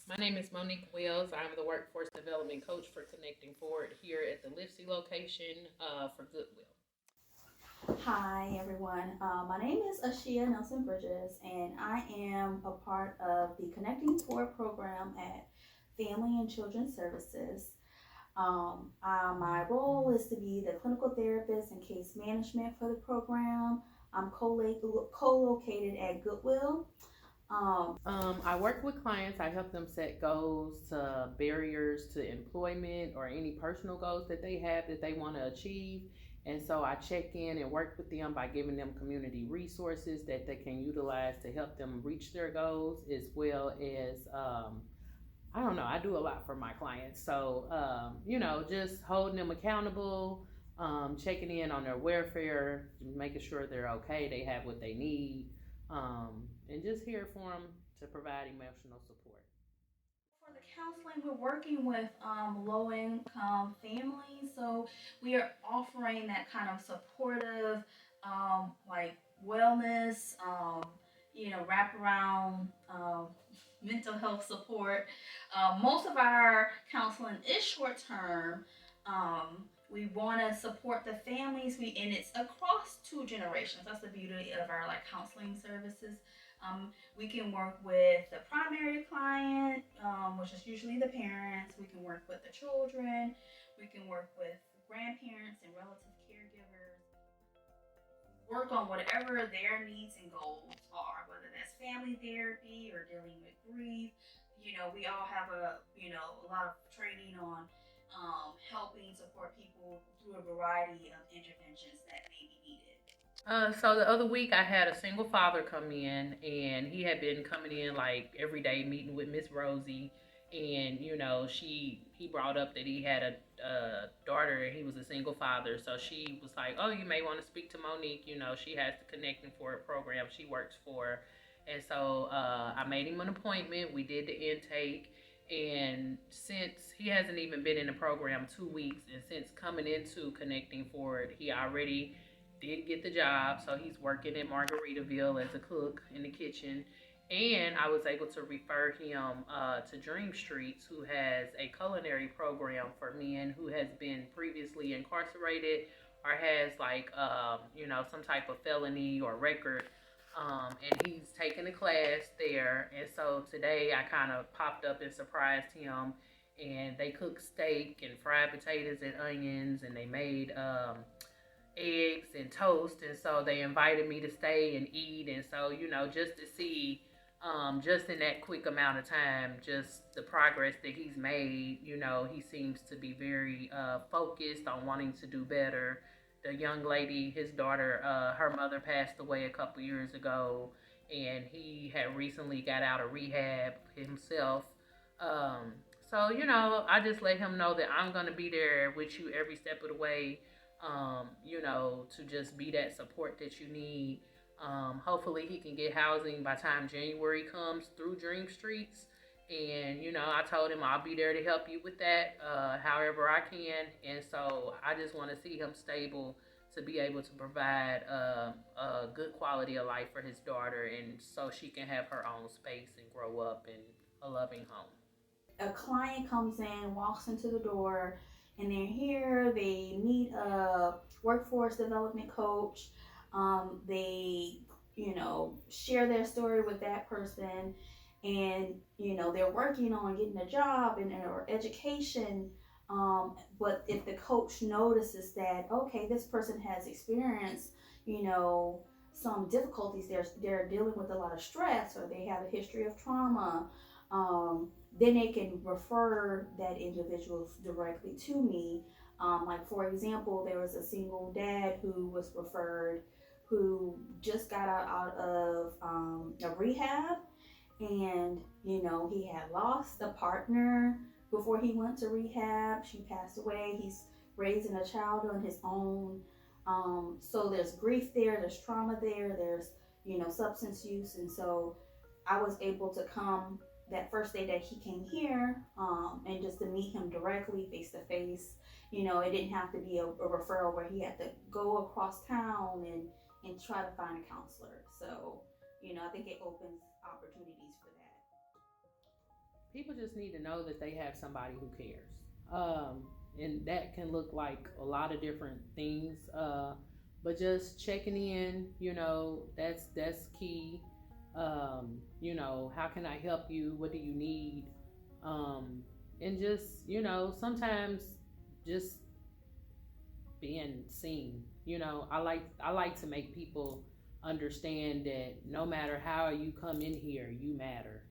My name is Monique Wells. I'm the Workforce Development Coach for Connecting Forward here at the Lipsy location for Goodwill. Hi everyone, my name is Ashia Nelson Bridges, and I am a part of the Connecting Forward program at Family and Children's Services. My role is to be the clinical therapist and case management for the program. I'm co-located at Goodwill. I work with clients. I help them set goals to barriers to employment or any personal goals that they have that they want to achieve. And so I check in and work with them by giving them community resources that they can utilize to help them reach their goals, as well as I don't know, I do a lot for my clients. So, just holding them accountable, checking in on their welfare, making sure they're okay, they have what they need, and just here for them to provide emotional support. For the counseling, we're working with low income families. So we are offering that kind of supportive, like wellness, wraparound mental health support. Most of our counseling is short term. We want to support the families. And it's across two generations. That's the beauty of our like counseling services. We can work with the primary client, which is usually the parents. We can work with the children. We can work with grandparents and relative caregivers. Work on whatever their needs and goals are, whether that's family therapy or dealing with grief. We all have a lot of training on helping support people through a variety of interventions that may be needed. So the other week I had a single father come in, and he had been coming in like every day meeting with Miss Rosie, and he brought up that he had a daughter and he was a single father. So she was like, "Oh, you may want to speak to Monique. She has the Connecting for a program she works for." And so I made him an appointment. We did the intake, and since he hasn't even been in the program 2 weeks, and since coming into Connecting Forward, he already did get the job. So he's working in Margaritaville as a cook in the kitchen. And I was able to refer him to Dream Streets, who has a culinary program for men who has been previously incarcerated or has like, some type of felony or record. And he's taking a class there. And so today I kind of popped up and surprised him. And they cooked steak and fried potatoes and onions, and they made eggs and toast. And so they invited me to stay and eat. And so, just to see, just in that quick amount of time, just the progress that he's made. He seems to be very focused on wanting to do better. The young lady, his daughter, her mother passed away a couple years ago, and he had recently got out of rehab himself. um, so, I just let him know that I'm going to be there with you every step of the way, to just be that support that you need. Hopefully, he can get housing by time January comes through Dream Streets. And, I told him I'll be there to help you with that however I can. And so I just want to see him stable to be able to provide a good quality of life for his daughter, and so she can have her own space and grow up in a loving home. A client comes in, walks into the door, and they're here. They meet a workforce development coach. They, share their story with that person, and they're working on getting a job and or education. But if the coach notices that okay, this person has experienced, you know, some difficulties, they're dealing with a lot of stress, or they have a history of trauma, then they can refer that individual directly to me. Like for example, there was a single dad who was referred, who just got out of a rehab, and he had lost a partner before he went to rehab. She passed away. He's raising a child on his own. So there's grief there, there's trauma there, there's substance use, and so I was able to come that first day that he came here, and just to meet him directly, face to face. It didn't have to be a referral where he had to go across town and try to find a counselor. So I think it opens opportunities for that. people just need to know that they have somebody who cares. And that can look like a lot of different things. But just checking in, that's key. How can I help you? What do you need? And just, sometimes just being seen. I like to make people understand that no matter how you come in here, you matter.